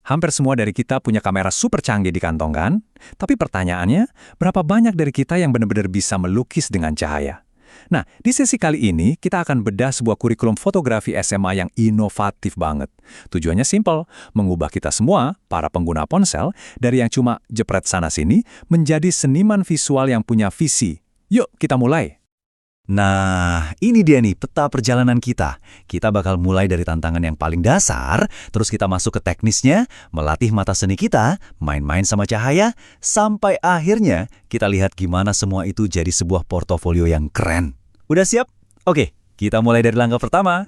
Hampir semua dari kita punya kamera super canggih di kantong kan? Tapi pertanyaannya, berapa banyak dari kita yang benar-benar bisa melukis dengan cahaya? Nah, di sesi kali ini kita akan bedah sebuah kurikulum fotografi SMA yang inovatif banget. Tujuannya simpel, mengubah kita semua, para pengguna ponsel, dari yang cuma jepret sana-sini, menjadi seniman visual yang punya visi. Yuk, kita mulai. Nah, ini dia nih peta perjalanan kita. Kita bakal mulai dari tantangan yang paling dasar, terus kita masuk ke teknisnya, melatih mata seni kita, main-main sama cahaya, sampai akhirnya kita lihat gimana semua itu jadi sebuah portofolio yang keren. Udah siap? Oke, kita mulai dari langkah pertama.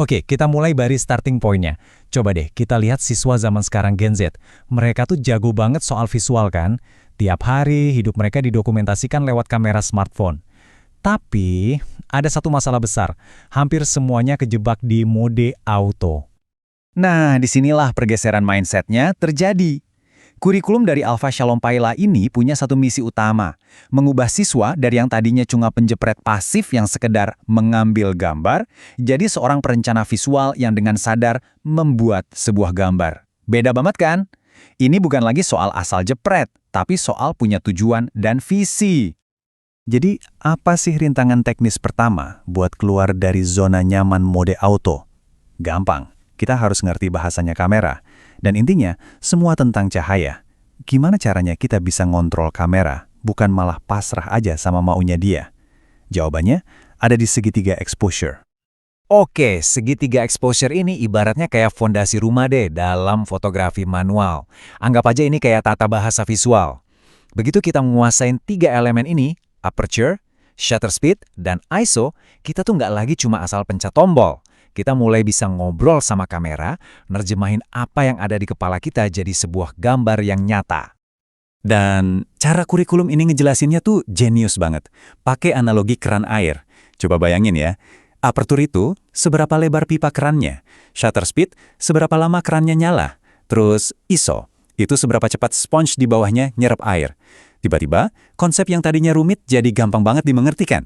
Oke, kita mulai dari starting point-nya. Coba deh, kita lihat siswa zaman sekarang Gen Z. Mereka tuh jago banget soal visual kan? Tiap hari hidup mereka didokumentasikan lewat kamera smartphone. Tapi, ada satu masalah besar. Hampir semuanya kejebak di mode auto. Nah, disinilah pergeseran mindset-nya terjadi. Kurikulum dari Alpha Shalom Paila ini punya satu misi utama, mengubah siswa dari yang tadinya cuma penjepret pasif yang sekedar mengambil gambar, jadi seorang perencana visual yang dengan sadar membuat sebuah gambar. Beda banget kan? Ini bukan lagi soal asal jepret, tapi soal punya tujuan dan visi. Jadi, apa sih rintangan teknis pertama buat keluar dari zona nyaman mode auto? Gampang, kita harus ngerti bahasanya kamera. Dan intinya, semua tentang cahaya. Gimana caranya kita bisa ngontrol kamera, bukan malah pasrah aja sama maunya dia? Jawabannya ada di segitiga exposure. Oke, segitiga exposure ini ibaratnya kayak fondasi rumah deh dalam fotografi manual. Anggap aja ini kayak tata bahasa visual. Begitu kita menguasain 3 elemen ini, aperture, shutter speed, dan ISO, kita tuh nggak lagi cuma asal pencet tombol. Kita mulai bisa ngobrol sama kamera, nerjemahin apa yang ada di kepala kita jadi sebuah gambar yang nyata. Dan cara kurikulum ini ngejelasinnya tuh jenius banget. Pakai analogi keran air. Coba bayangin ya, aperture itu seberapa lebar pipa kerannya, shutter speed seberapa lama kerannya nyala, terus ISO itu seberapa cepat sponge di bawahnya nyerap air. Tiba-tiba, konsep yang tadinya rumit jadi gampang banget dimengertikan.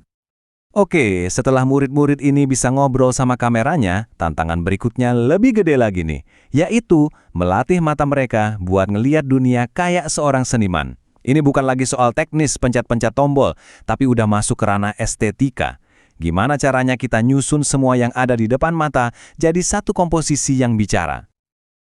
Oke, setelah murid-murid ini bisa ngobrol sama kameranya, tantangan berikutnya lebih gede lagi nih, yaitu melatih mata mereka buat ngeliat dunia kayak seorang seniman. Ini bukan lagi soal teknis pencet-pencet tombol, tapi udah masuk ke ranah estetika. Gimana caranya kita nyusun semua yang ada di depan mata jadi satu komposisi yang bicara?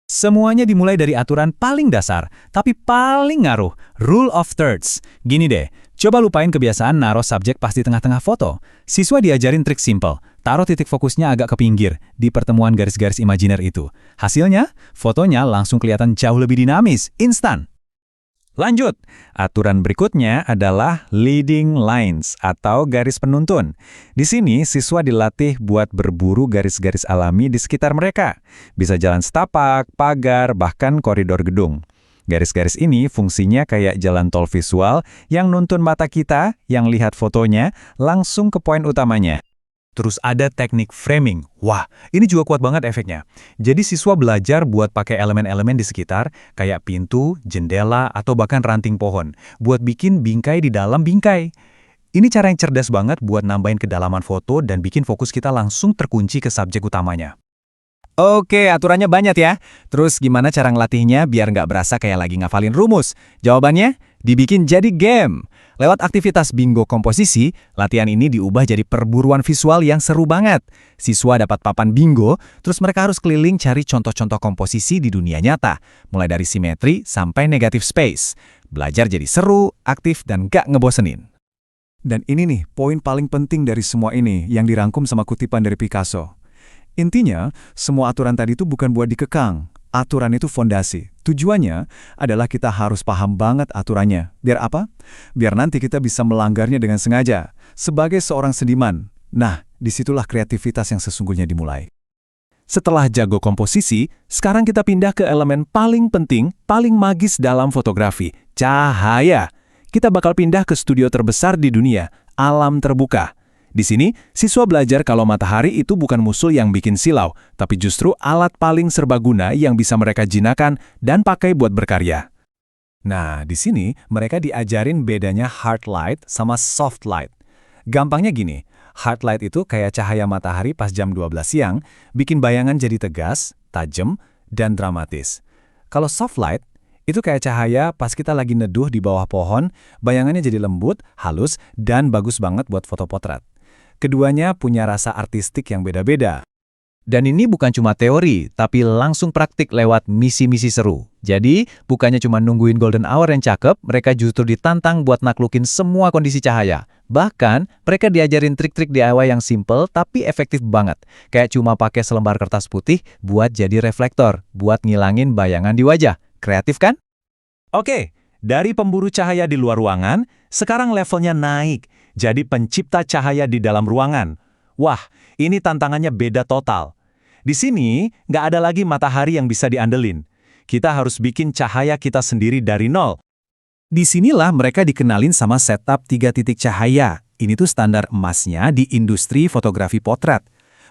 Semuanya dimulai dari aturan paling dasar, tapi paling ngaruh, rule of thirds. Gini deh, coba lupain kebiasaan naruh subjek pas di tengah-tengah foto. Siswa diajarin trik simple, taruh titik fokusnya agak ke pinggir, di pertemuan garis-garis imajiner itu. Hasilnya, fotonya langsung kelihatan jauh lebih dinamis, instan. Lanjut, aturan berikutnya adalah leading lines atau garis penuntun. Di sini, siswa dilatih buat berburu garis-garis alami di sekitar mereka. Bisa jalan setapak, pagar, bahkan koridor gedung. Garis-garis ini fungsinya kayak jalan tol visual yang nuntun mata kita yang lihat fotonya langsung ke poin utamanya. Terus ada teknik framing. Wah, ini juga kuat banget efeknya. Jadi siswa belajar buat pakai elemen-elemen di sekitar, kayak pintu, jendela, atau bahkan ranting pohon, buat bikin bingkai di dalam bingkai. Ini cara yang cerdas banget buat nambahin kedalaman foto dan bikin fokus kita langsung terkunci ke subjek utamanya. Oke, aturannya banyak ya. Terus gimana cara ngelatihnya biar nggak berasa kayak lagi ngafalin rumus? Jawabannya, dibikin jadi game. Lewat aktivitas bingo komposisi, latihan ini diubah jadi perburuan visual yang seru banget. Siswa dapat papan bingo, terus mereka harus keliling cari contoh-contoh komposisi di dunia nyata, mulai dari simetri sampai negative space. Belajar jadi seru, aktif, dan gak ngebosenin. Dan ini nih, poin paling penting dari semua ini yang dirangkum sama kutipan dari Picasso. Intinya, semua aturan tadi itu bukan buat dikekang. Aturan itu fondasi. Tujuannya adalah kita harus paham banget aturannya. Biar apa? Biar nanti kita bisa melanggarnya dengan sengaja. Sebagai seorang seniman, nah, disitulah kreativitas yang sesungguhnya dimulai. Setelah jago komposisi, sekarang kita pindah ke elemen paling penting, paling magis dalam fotografi, cahaya. Kita bakal pindah ke studio terbesar di dunia, alam terbuka. Di sini, siswa belajar kalau matahari itu bukan musuh yang bikin silau, tapi justru alat paling serbaguna yang bisa mereka jinakan dan pakai buat berkarya. Nah, di sini mereka diajarin bedanya hard light sama soft light. Gampangnya gini, hard light itu kayak cahaya matahari pas jam 12 siang, bikin bayangan jadi tegas, tajam, dan dramatis. Kalau soft light, itu kayak cahaya pas kita lagi neduh di bawah pohon, bayangannya jadi lembut, halus, dan bagus banget buat foto potret. Keduanya punya rasa artistik yang beda-beda. Dan ini bukan cuma teori, tapi langsung praktik lewat misi-misi seru. Jadi, bukannya cuma nungguin golden hour yang cakep, mereka justru ditantang buat naklukin semua kondisi cahaya. Bahkan, mereka diajarin trik-trik DIY yang simple tapi efektif banget. Kayak cuma pakai selembar kertas putih buat jadi reflektor, buat ngilangin bayangan di wajah. Kreatif kan? Oke, dari pemburu cahaya di luar ruangan, sekarang levelnya naik. Jadi pencipta cahaya di dalam ruangan. Wah, ini tantangannya beda total. Di sini, nggak ada lagi matahari yang bisa diandelin. Kita harus bikin cahaya kita sendiri dari nol. Disinilah mereka dikenalin sama setup 3 titik cahaya. Ini tuh standar emasnya di industri fotografi potret.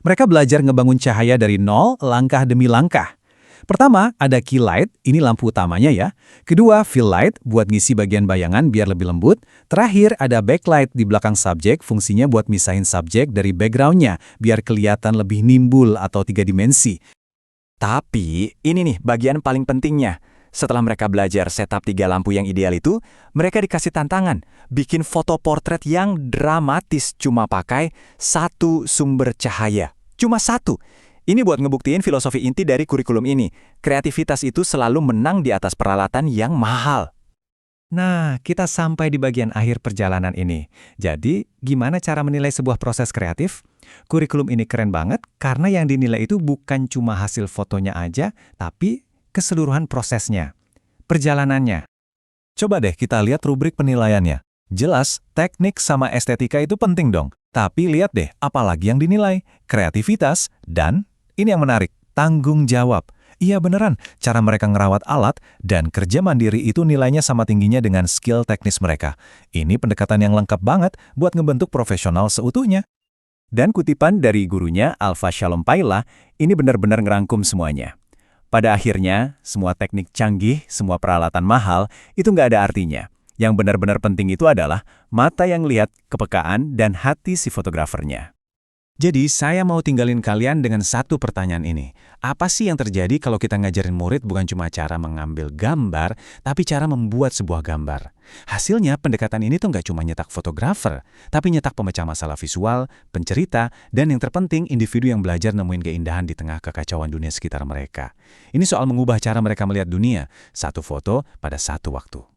Mereka belajar ngebangun cahaya dari nol langkah demi langkah. Pertama, ada key light, ini lampu utamanya ya. Kedua, fill light, buat ngisi bagian bayangan biar lebih lembut. Terakhir, ada backlight di belakang subjek, fungsinya buat misahin subjek dari backgroundnya, biar kelihatan lebih nimbul atau 3 dimensi. Tapi, ini nih bagian paling pentingnya. Setelah mereka belajar setup 3 lampu yang ideal itu, mereka dikasih tantangan, bikin foto portret yang dramatis cuma pakai 1 sumber cahaya. Cuma 1. Ini buat ngebuktiin filosofi inti dari kurikulum ini. Kreativitas itu selalu menang di atas peralatan yang mahal. Nah, kita sampai di bagian akhir perjalanan ini. Jadi, gimana cara menilai sebuah proses kreatif? Kurikulum ini keren banget karena yang dinilai itu bukan cuma hasil fotonya aja, tapi keseluruhan prosesnya, perjalanannya. Coba deh kita lihat rubrik penilaiannya. Jelas, teknik sama estetika itu penting dong. Tapi lihat deh, apalagi yang dinilai. Kreativitas dan, ini yang menarik, tanggung jawab. Iya beneran, cara mereka ngerawat alat dan kerja mandiri itu nilainya sama tingginya dengan skill teknis mereka. Ini pendekatan yang lengkap banget buat ngebentuk profesional seutuhnya. Dan kutipan dari gurunya, Alfa Shalom Paila, ini benar-benar ngerangkum semuanya. Pada akhirnya, semua teknik canggih, semua peralatan mahal, itu nggak ada artinya. Yang benar-benar penting itu adalah mata yang lihat, kepekaan, dan hati si fotografernya. Jadi, saya mau tinggalin kalian dengan satu pertanyaan ini. Apa sih yang terjadi kalau kita ngajarin murid bukan cuma cara mengambil gambar, tapi cara membuat sebuah gambar? Hasilnya, pendekatan ini tuh nggak cuma nyetak fotografer, tapi nyetak pemecah masalah visual, pencerita, dan yang terpenting, individu yang belajar nemuin keindahan di tengah kekacauan dunia sekitar mereka. Ini soal mengubah cara mereka melihat dunia, satu foto pada satu waktu.